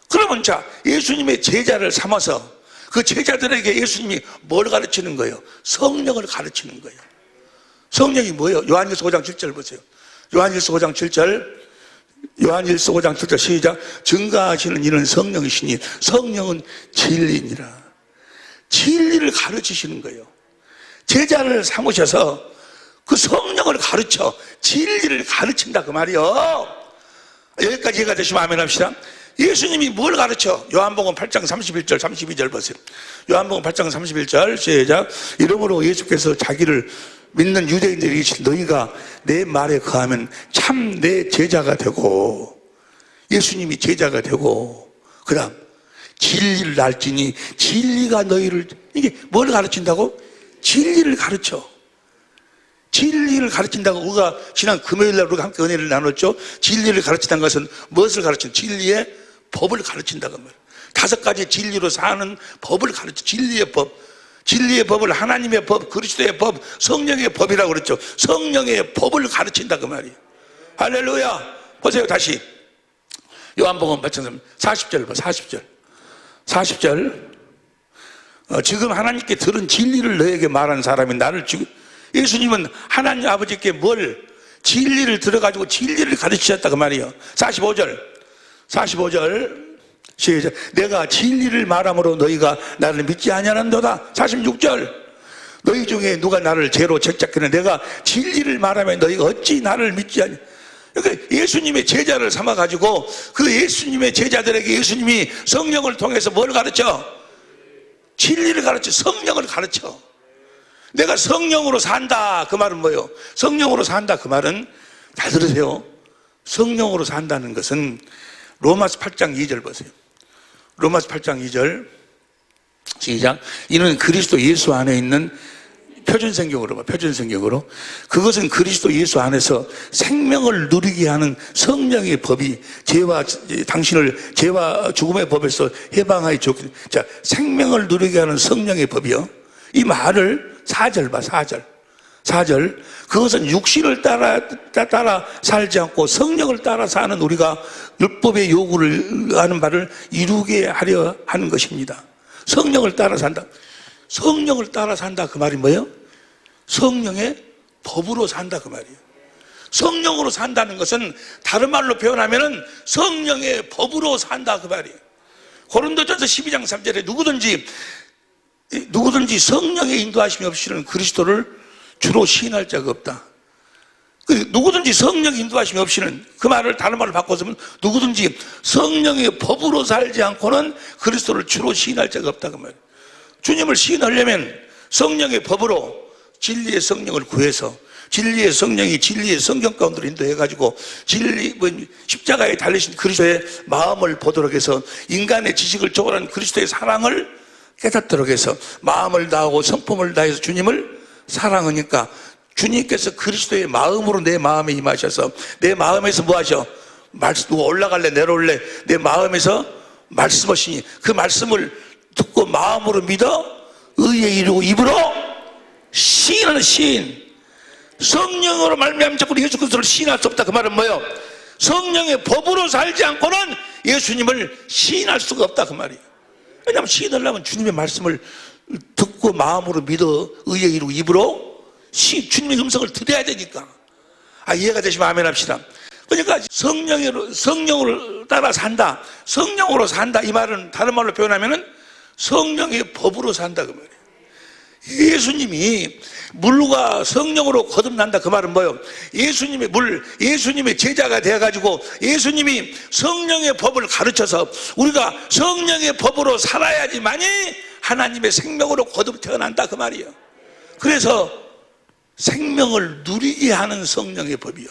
그러면 자, 예수님의 제자를 삼아서 그 제자들에게 예수님이 뭘 가르치는 거예요? 성령을 가르치는 거예요. 성령이 뭐예요? 요한일서 5장 7절 보세요. 요한일서 5장 7절. 요한일서 5장 7절 시작. 증거하시는 이는 성령이시니 성령은 진리니라. 진리를 가르치시는 거예요. 제자를 삼으셔서 그 성령을 가르쳐 진리를 가르친다 그 말이요. 여기까지 이해가 되시면 아멘 합시다. 예수님이 뭘 가르쳐? 요한복음 8장 31절 32절 보세요. 요한복음 8장 31절 시작. 이러므로 예수께서 자기를 믿는 유대인들이 너희가 내 말에 거하면 참 내 제자가 되고, 예수님이 제자가 되고, 그 다음 진리를 알지니 진리가 너희를, 이게 뭘 가르친다고? 진리를 가르쳐. 진리를 가르친다고. 우리가 지난 금요일날 우리가 함께 은혜를 나눴죠. 진리를 가르친다는 것은 무엇을 가르친? 진리의 법을 가르친다고 말이에요. 5가지 진리로 사는 법을 가르쳐. 진리의 법. 진리의 법을 하나님의 법, 그리스도의 법, 성령의 법이라고 그랬죠. 성령의 법을 가르친다 그 말이에요. 할렐루야. 보세요 다시 요한복음 8장 40절 봐. 40절 지금 하나님께 들은 진리를 너에게 말한 사람이 나를 죽. 예수님은 하나님 아버지께 뭘 진리를 들어가지고 진리를 가르치셨다 그 말이에요. 45절 시작. 내가 진리를 말함으로 너희가 나를 믿지 아니하는도다. 46절 너희 중에 누가 나를 죄로 책잡기는 내가 진리를 말하면 너희가 어찌 나를 믿지 아니. 그러니까 예수님의 제자를 삼아가지고 그 예수님의 제자들에게 예수님이 성령을 통해서 뭘 가르쳐? 진리를 가르쳐. 성령을 가르쳐. 내가 성령으로 산다 그 말은 뭐예요? 성령으로 산다 그 말은 잘 들으세요. 성령으로 산다는 것은 로마서 8장 2절 보세요. 로마서 8장 2절 시작. 이는 그리스도 예수 안에 있는 표준성경으로 봐. 표준성경으로 그것은 그리스도 예수 안에서 생명을 누리게 하는 성령의 법이 당신을 죄와 죽음의 법에서 해방하여 줬기. 자, 생명을 누리게 하는 성령의 법이요. 이 말을 4절 봐. 4절 그것은 육신을 따라 살지 않고 성령을 따라 사는 우리가 율법의 요구를 하는 바를 이루게 하려 하는 것입니다. 성령을 따라 산다. 성령을 따라 산다 그 말이 뭐예요? 성령의 법으로 산다 그 말이에요. 성령으로 산다는 것은 다른 말로 표현하면은 성령의 법으로 산다 그 말이에요. 고린도전서 12장 3절에 누구든지 성령의 인도하심이 없이는 그리스도를 주로 시인할 자가 없다. 누구든지 성령의 인도하심이 없이는, 그 말을 다른 말로 바꿔서면 누구든지 성령의 법으로 살지 않고는 그리스도를 주로 시인할 자가 없다 그 말이에요. 주님을 시인하려면 성령의 법으로 진리의 성령을 구해서 진리의 성령이 진리의 성경 가운데로 인도해가지고 십자가에 달리신 그리스도의 마음을 보도록 해서 인간의 지식을 초월한 그리스도의 사랑을 깨닫도록 해서 마음을 다하고 성품을 다해서 주님을 사랑하니까 주님께서 그리스도의 마음으로 내 마음에 임하셔서 내 마음에서 뭐 하셔? 말씀, 올라갈래 내려올래 내 마음에서 말씀하시니 그 말씀을 듣고 마음으로 믿어 의에 이르고 입으로 시인하는 시인. 성령으로 말미암아 자꾸 예수 그리스도를 시인할 수 없다. 그 말은 뭐예요? 성령의 법으로 살지 않고는 예수님을 시인할 수가 없다. 그 말이에요. 왜냐하면 시인하려면 주님의 말씀을 듣고 마음으로 믿어 의에 이르고 입으로 주님의 음성을 들어야 되니까. 이해가 되시면 아멘 합시다. 그러니까 성령을 따라 산다. 성령으로 산다. 이 말은 다른 말로 표현하면은 성령의 법으로 산다. 그 말이에요. 예수님이 물과 성령으로 거듭난다. 그 말은 뭐예요? 예수님의 제자가 되어가지고 예수님이 성령의 법을 가르쳐서 우리가 성령의 법으로 살아야지만이 하나님의 생명으로 거듭 태어난다. 그 말이에요. 그래서 생명을 누리게 하는 성령의 법이요.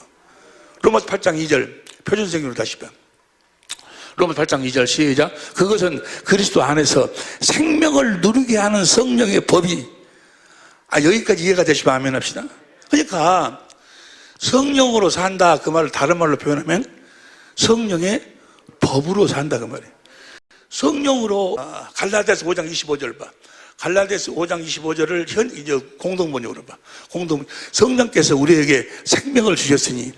로마서 8장 2절 표준성경으로 다시 봐. 로마서 8장 2절 시작. 그것은 그리스도 안에서 생명을 누리게 하는 성령의 법이 여기까지 이해가 되시면 아멘 합시다. 그러니까 성령으로 산다 그 말을 다른 말로 표현하면 성령의 법으로 산다 그 말이에요. 성령으로 갈라디아서 5장 25절 봐. 갈라디아서 5장 25절을 이제 공동번역으로 봐. 성령께서 우리에게 생명을 주셨으니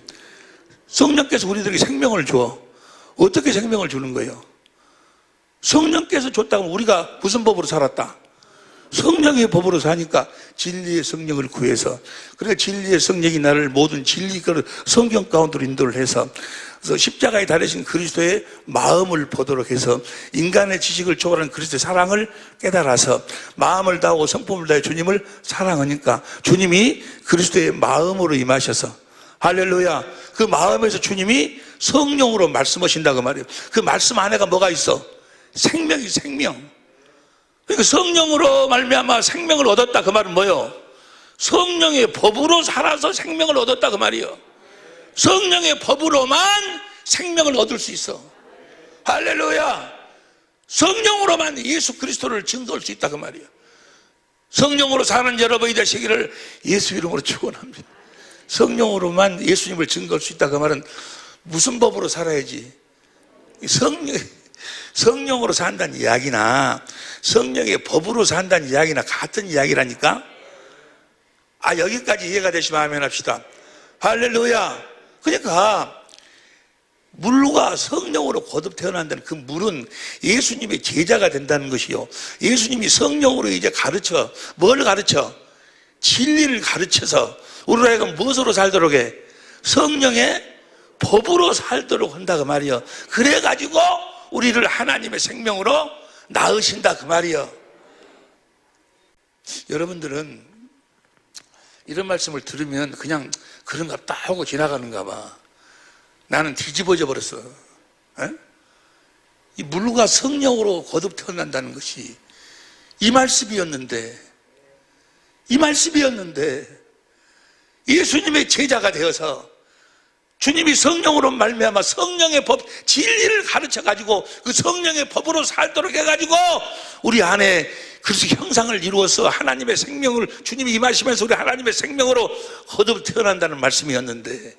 성령께서 우리들에게 생명을 줘. 어떻게 생명을 주는 거예요? 성령께서 줬다고 우리가 무슨 법으로 살았다? 성령의 법으로 사니까 진리의 성령을 구해서 그러니까 진리의 성령이 나를 모든 진리 성경 가운데로 인도를 해서 그래서 십자가에 달리신 그리스도의 마음을 보도록 해서 인간의 지식을 초월한 그리스도의 사랑을 깨달아서 마음을 다하고 성품을 다해 주님을 사랑하니까 주님이 그리스도의 마음으로 임하셔서 할렐루야. 그 마음에서 주님이 성령으로 말씀하신다 그 말이에요. 그 말씀 안에가 뭐가 있어? 생명이 생명. 그러니까 성령으로 말미암아 생명을 얻었다 그 말은 뭐예요? 성령의 법으로 살아서 생명을 얻었다 그 말이에요. 성령의 법으로만 생명을 얻을 수 있어. 할렐루야. 성령으로만 예수 그리스도를 증거할 수 있다 그 말이에요. 성령으로 사는 여러분이 되시기를 예수 이름으로 축원합니다. 성령으로만 예수님을 증거할 수 있다 그 말은 무슨 법으로 살아야지? 성령으로 산다는 이야기나 성령의 법으로 산다는 이야기나 같은 이야기라니까. 여기까지 이해가 되시면 아멘 합시다. 할렐루야. 그러니까 물과 성령으로 거듭 태어난다는 그 물은 예수님의 제자가 된다는 것이요. 예수님이 성령으로 이제 가르쳐. 뭘 가르쳐? 진리를 가르쳐서 우리로 하여금 무엇으로 살도록 해? 성령의 법으로 살도록 한다 그 말이요. 그래가지고 우리를 하나님의 생명으로 낳으신다 그 말이요. 여러분들은 이런 말씀을 들으면 그냥 그런갑다 하고 지나가는가 봐. 나는 뒤집어져 버렸어. 이 물과 성령으로 거듭 태어난다는 것이 이 말씀이었는데 예수님의 제자가 되어서 주님이 성령으로 말미암아 성령의 법 진리를 가르쳐가지고 그 성령의 법으로 살도록 해가지고 우리 안에 그리스도 형상을 이루어서 하나님의 생명을 주님이 임하시면서 우리 하나님의 생명으로 거듭 태어난다는 말씀이었는데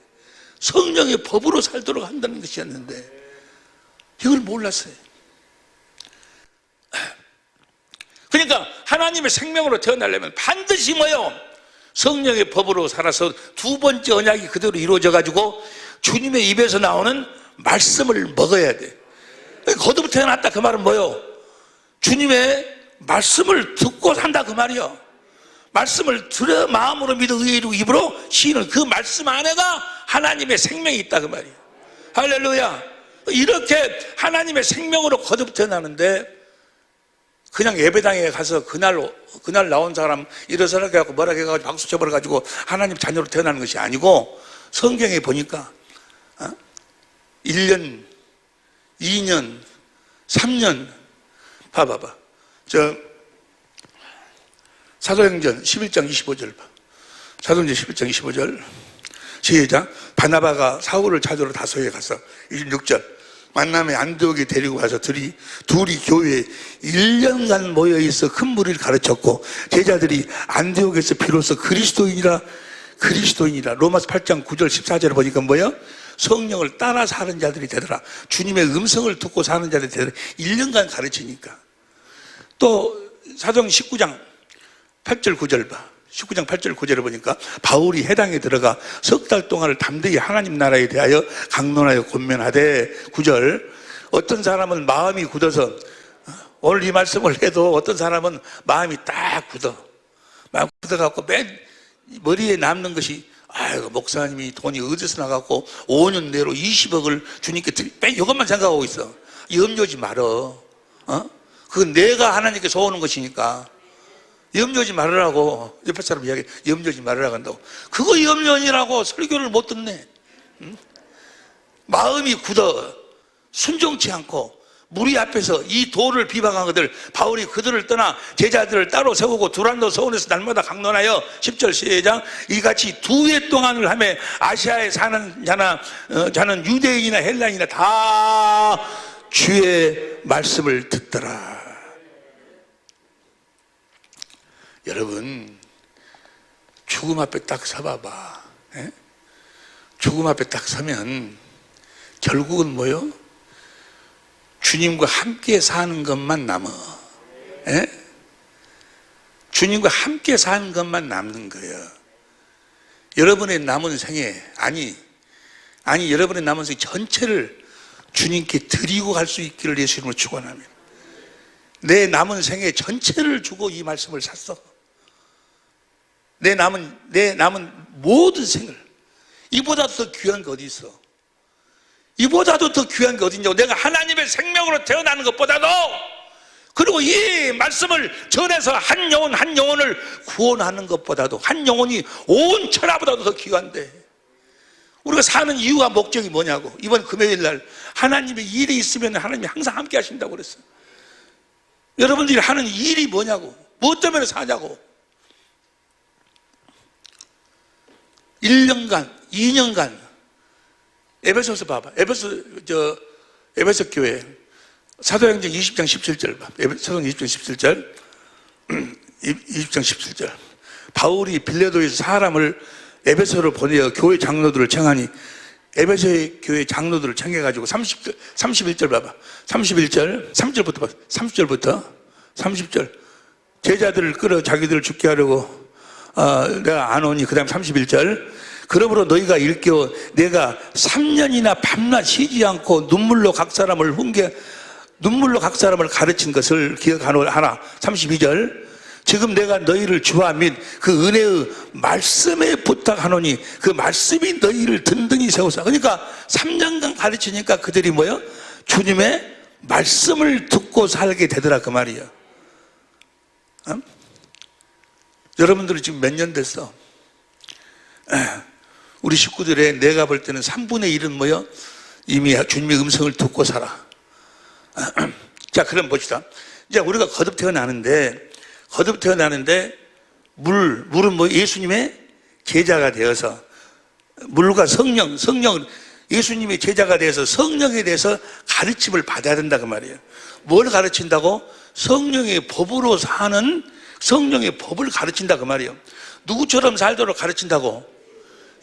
성령의 법으로 살도록 한다는 것이었는데 이걸 몰랐어요. 그러니까 하나님의 생명으로 태어나려면 반드시 뭐요? 성령의 법으로 살아서 두 번째 언약이 그대로 이루어져가지고 주님의 입에서 나오는 말씀을 먹어야 돼. 거듭 태어났다 그 말은 뭐요? 주님의 말씀을 듣고 산다 그 말이요. 말씀을 들어 마음으로 믿어 의에 이르고 입으로 시인을 그 말씀 안에가 하나님의 생명이 있다 그 말이에요. 할렐루야. 이렇게 하나님의 생명으로 거듭 태어나는데 그냥 예배당에 가서 그날 나온 사람 일어서라 해갖고 뭐라 해가지고 박수 쳐버려가지고 하나님 자녀로 태어나는 것이 아니고 성경에 보니까 1년, 2년, 3년 봐봐봐. 사도행전 11장 25절 봐. 사도행전 11장 25절. 시작. 바나바가 사울을 찾으러 다소에 가서 26절. 만남에 안디옥에 데리고 가서 둘이 교회에 1년간 모여있어 큰 무리를 가르쳤고 제자들이 안디옥에서 비로소 그리스도인이라 로마서 8장 9절 14절을 보니까 뭐예요? 성령을 따라 사는 자들이 되더라. 주님의 음성을 듣고 사는 자들이 되더라. 1년간 가르치니까. 또 사도행 19장 8절 9절 봐. 19장 8절 9절을 보니까 바울이 해당에 들어가 석 달 동안을 담대히 하나님 나라에 대하여 강론하여 권면하되 9절 어떤 사람은 마음이 굳어서 오늘 이 말씀을 해도 어떤 사람은 마음이 딱 마음 굳어갖고 맨 머리에 남는 것이 아이고 목사님이 돈이 어디서 나갔고 5년 내로 20억을 주님께 맨 이것만 생각하고 있어. 염려하지 말어. 그건 내가 하나님께 소원한 것이니까 염려하지 말으라고. 옆에 사람 이야기 염려하지 말으라고 한다고. 그거 염려하니라고 설교를 못 듣네. 마음이 굳어 순종치 않고 무리 앞에서 이 도를 비방한 것들 바울이 그들을 떠나 제자들을 따로 세우고 두란노 서원에서 날마다 강론하여 10절 시작 이같이 2해 동안을 하며 아시아에 사는 자는 유대인이나 헬라인이나 다 주의 말씀을 듣더라. 여러분 죽음 앞에 딱 서봐봐. 에? 죽음 앞에 딱 서면 결국은 뭐요? 주님과 함께 사는 것만 남아. 에? 주님과 함께 사는 것만 남는 거예요. 여러분의 남은 생에 아니 여러분의 남은 생 전체를 주님께 드리고 갈 수 있기를 예수님으로 축원합니다. 내 남은 생애 전체를 주고 이 말씀을 샀어. 내 남은 모든 생을 이보다 더 귀한 게 어디 있어? 이보다도 더 귀한 게 어디냐고. 내가 하나님의 생명으로 태어나는 것보다도 그리고 이 말씀을 전해서 한 영혼을 구원하는 것보다도 한 영혼이 온 천하보다도 더 귀한데 우리가 사는 이유와 목적이 뭐냐고. 이번 금요일 날 하나님의 일이 있으면 하나님이 항상 함께 하신다고 그랬어요. 여러분들이 하는 일이 뭐냐고. 무엇 때문에 사냐고. 1년간 2년간 에베소서 봐봐. 에베소 교회 사도행전 20장 17절 봐. 사도행전 20장 17절 20장 17절 바울이 빌레도에서 사람을 에베소로 보내어 교회 장로들을 청하니 에베소의 교회 장로들을 청해가지고 31절 봐봐. 31절 3절부터 봐. 30절 제자들을 끌어 자기들을 죽게 하려고 내가 안 오니. 그 다음 31절 그러므로 너희가 일깨워 내가 3년이나 밤낮 쉬지 않고 눈물로 각 사람을 가르친 것을 기억하노라. 32절 지금 내가 너희를 주와 및 그 은혜의 말씀에 부탁하노니 그 말씀이 너희를 든든히 세우사. 그러니까 3년간 가르치니까 그들이 뭐요? 주님의 말씀을 듣고 살게 되더라 그 말이에요. 여러분들은 지금 몇 년 됐어? 우리 식구들의 내가 볼 때는 3분의 1은 뭐요? 이미 주님의 음성을 듣고 살아. 자, 그럼 봅시다. 이제 우리가 거듭 태어나는데 물은 뭐 예수님의 제자가 되어서 물과 성령 예수님의 제자가 되어서 성령에 대해서 가르침을 받아야 된다 그 말이에요. 뭘 가르친다고? 성령의 법으로 사는 성령의 법을 가르친다 그 말이에요. 누구처럼 살도록 가르친다고?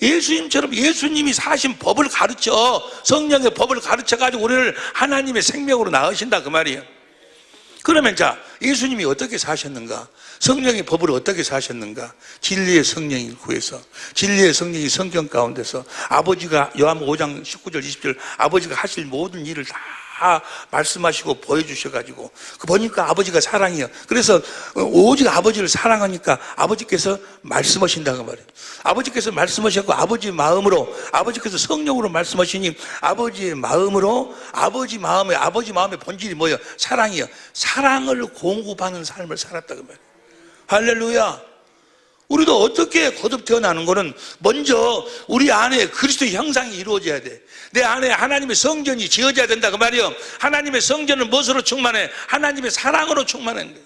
예수님처럼 예수님이 사신 법을 가르쳐. 성령의 법을 가르쳐가지고 우리를 하나님의 생명으로 낳으신다 그 말이에요. 그러면 자, 예수님이 어떻게 사셨는가? 성령의 법을 어떻게 사셨는가? 진리의 성령을 구해서 진리의 성령이 성경 가운데서 아버지가 요한복음 5장 19절 20절 아버지가 하실 모든 일을 다 말씀하시고 보여주셔가지고 그 보니까 아버지가 사랑이에요. 그래서 오직 아버지를 사랑하니까 아버지께서 말씀하신다고 말이에요. 아버지께서 말씀하셨고 아버지 마음으로 아버지께서 성령으로 말씀하시니 아버지의 마음으로 아버지 마음의 본질이 뭐예요? 사랑이에요. 사랑을 공급하는 삶을 살았다고 말이에요. 할렐루야. 우리도 어떻게 거듭 태어나는 거는 먼저 우리 안에 그리스도의 형상이 이루어져야 돼. 내 안에 하나님의 성전이 지어져야 된다 그 말이에요. 하나님의 성전은 무엇으로 충만해? 하나님의 사랑으로 충만한 거예요.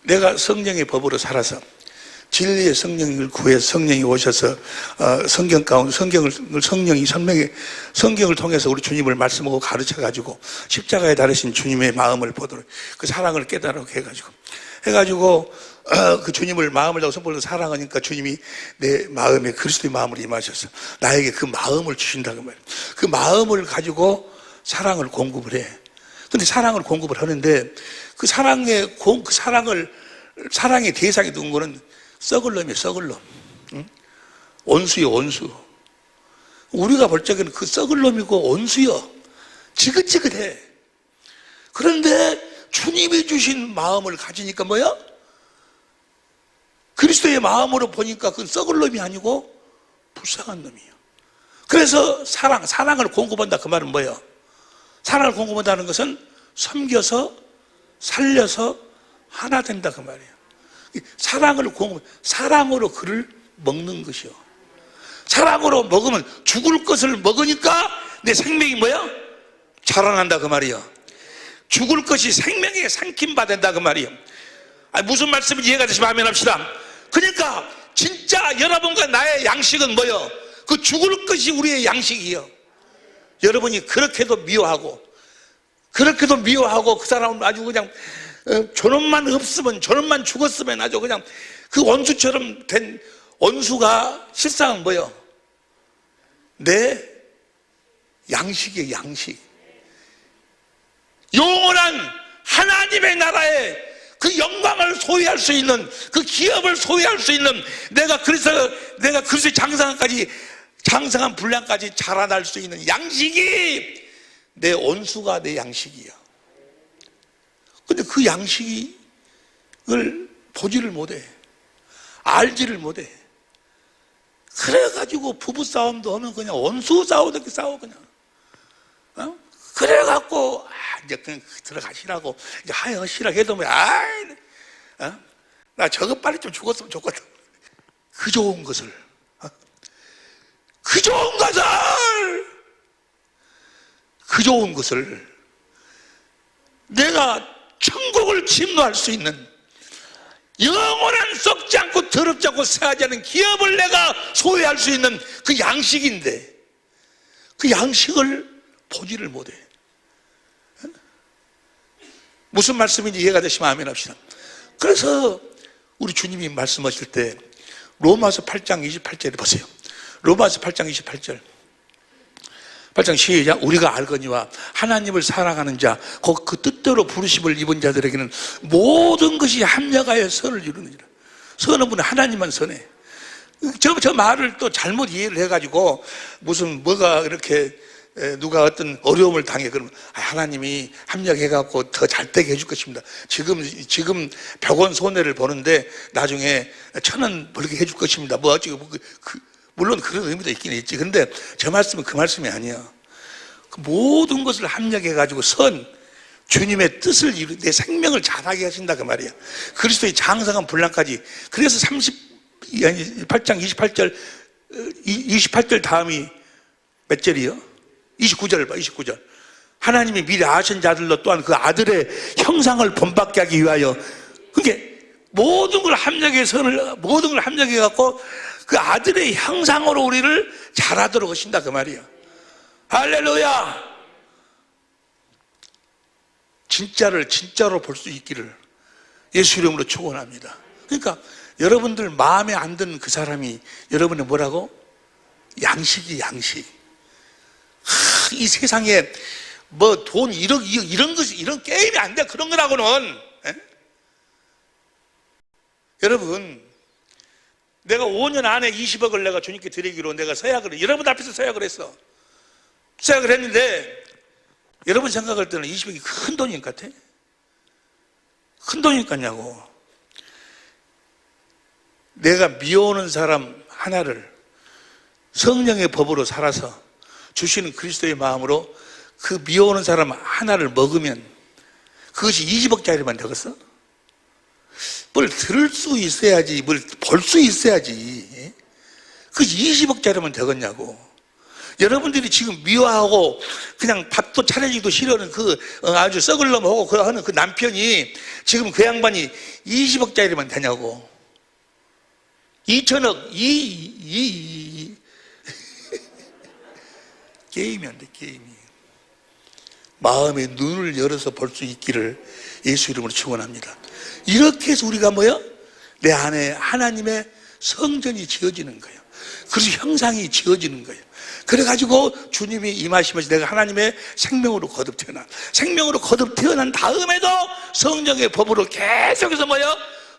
내가 성령의 법으로 살아서 진리의 성령을 구해서 성령이 오셔서 성경 가운데 성경을 통해서 우리 주님을 말씀하고 가르쳐 가지고 십자가에 달으신 주님의 마음을 보도록 그 사랑을 깨달게 해가지고 그 주님을 마음을 다하고 성품을 사랑하니까 주님이 내 마음에 그리스도의 마음을 임하셔서 나에게 그 마음을 주신다고 말이에요. 그 마음을 가지고 사랑을 공급을 해. 근데 사랑을 공급을 하는데 그 사랑의 대상이 둔 거는 썩을 놈이에요, 썩을 놈. 응? 온수요, 온수. 우리가 볼 적에는 그 썩을 놈이고 온수요. 지긋지긋해. 그런데 주님이 주신 마음을 가지니까 뭐야? 그리스도의 마음으로 보니까 그 썩을 놈이 아니고 불쌍한 놈이에요. 그래서 사랑을 공급한다. 그 말은 뭐예요? 사랑을 공급한다는 것은 섬겨서 살려서 하나 된다. 그 말이에요. 사랑으로 그를 먹는 것이요. 사랑으로 먹으면 죽을 것을 먹으니까 내 생명이 뭐야? 자라난다. 그 말이요. 죽을 것이 생명에 삼킴받는다. 그 말이요. 무슨 말씀인지 이해가 되시면 아멘 합시다. 그러니까 진짜 여러분과 나의 양식은 뭐요? 그 죽을 것이 우리의 양식이요. 여러분이 그렇게도 미워하고 그 사람은 아주 그냥 저놈만 없으면, 저놈만 죽었으면 아주 그냥 그 원수처럼 된 원수가 실상은 뭐요? 내 양식이에요, 양식. 영원한 하나님의 나라에 그 영광을 소유할 수 있는, 그 기업을 소유할 수 있는, 내가 그리스도의 장성한 분량까지 자라날 수 있는 양식이 내 원수가 내 양식이야. 근데 그 양식을 보지를 못해. 알지를 못해. 그래가지고 부부싸움도 하면 그냥 원수 싸우듯이 싸워, 그냥. 그래갖고, 이제 그냥 들어가시라고, 이제 하시라고 해도 뭐, 나 저거 빨리 좀 죽었으면 좋겠다. 그 좋은 것을 내가 천국을 침노할 수 있는 영원한 썩지 않고 더럽지 않고 새하지 않은 기업을 내가 소유할 수 있는 그 양식인데 그 양식을 보지를 못해. 무슨 말씀인지 이해가 되시면 아멘 합시다. 그래서 우리 주님이 말씀하실 때 로마서 8장 28절에 보세요. 로마서 8장 28절 8장 시작. 우리가 알거니와 하나님을 사랑하는 자 그 뜻대로 부르심을 입은 자들에게는 모든 것이 합력하여 선을 이루느니라. 선은 분은 하나님만 선해. 저 말을 또 잘못 이해를 해가지고 무슨 뭐가 이렇게 누가 어떤 어려움을 당해 그러면 하나님이 합력해갖고 더 잘 되게 해줄 것입니다. 지금 100원 손해를 보는데 나중에 1000원 벌게 해줄 것입니다. 뭐 어찌고 물론 그런 의미도 있긴 있지. 근데 저 말씀은 그 말씀이 아니야. 그 모든 것을 합력해가지고 주님의 뜻을 내 생명을 잘하게 하신다 그 말이야. 그리스도의 장성한 분량까지. 그래서 8장 28절 다음이 몇 절이요? 29절 봐, 29절. 하나님이 미리 아신 자들로 또한 그 아들의 형상을 본받게 하기 위하여. 그게 모든 걸 합력해갖고 그 아들의 형상으로 우리를 자라도록 하신다 그 말이야. 할렐루야. 진짜로 볼 수 있기를 예수 이름으로 축원합니다. 그러니까 여러분들 마음에 안 드는 그 사람이 여러분의 뭐라고? 양식이 양식. 이 세상에 뭐 돈 1억 2억 이런 것이 이런 게임이 안 돼. 그런 거라고는. 여러분 내가 5년 안에 20억을 내가 주님께 드리기로 내가 서약을 여러분 앞에서 서약을 했어. 서약을 했는데 여러분 생각할 때는 20억이 큰 돈인 것 같아? 큰 돈인 것 같냐고. 내가 미워하는 사람 하나를 성령의 법으로 살아서 주시는 그리스도의 마음으로 그 미워하는 사람 하나를 먹으면 그것이 20억짜리만 되겠어? 뭘 들을 수 있어야지, 뭘 볼 수 있어야지. 그것이 20억짜리면 되겠냐고. 여러분들이 지금 미워하고 그냥 밥도 차려지기도 싫어하는 아주 썩을 놈 하고 하는 그 남편이 지금 그 양반이 20억짜리만 되냐고. 2천억, 게임이 안 돼, 게임이. 마음의 눈을 열어서 볼 수 있기를 예수 이름으로 축원합니다. 이렇게 해서 우리가 내 안에 하나님의 성전이 지어지는 거예요. 그래서 형상이 지어지는 거예요. 그래가지고 주님이 임하시면서 내가 하나님의 생명으로 거듭 태어난 다음에도 성령의 법으로 계속해서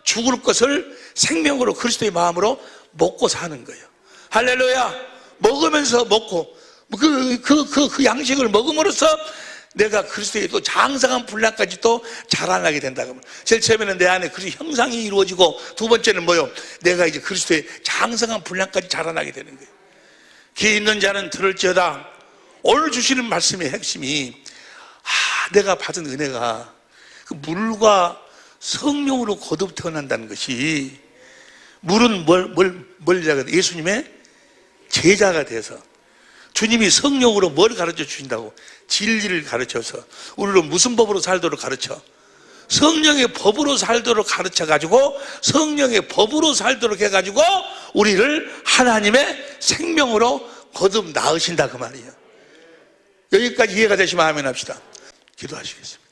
죽을 것을 생명으로 그리스도의 마음으로 먹고 사는 거예요. 할렐루야. 먹으면서 먹고 그 양식을 먹음으로써 내가 그리스도의 또 장성한 분량까지 또 자라나게 된다고. 제일 처음에는 내 안에 그리스도 형상이 이루어지고, 두 번째는 내가 이제 그리스도의 장성한 분량까지 자라나게 되는 거예요. 귀 있는 자는 들을지어다. 오늘 주시는 말씀의 핵심이 내가 받은 은혜가 그 물과 성령으로 거듭 태어난다는 것이, 물은 예수님의 제자가 돼서 주님이 성령으로 뭘 가르쳐 주신다고? 진리를 가르쳐서 우리를 무슨 법으로 살도록 가르쳐? 성령의 법으로 살도록 가르쳐가지고, 성령의 법으로 살도록 해가지고 우리를 하나님의 생명으로 거듭 낳으신다 그 말이에요. 여기까지 이해가 되시면 아멘 합시다. 기도하시겠습니다.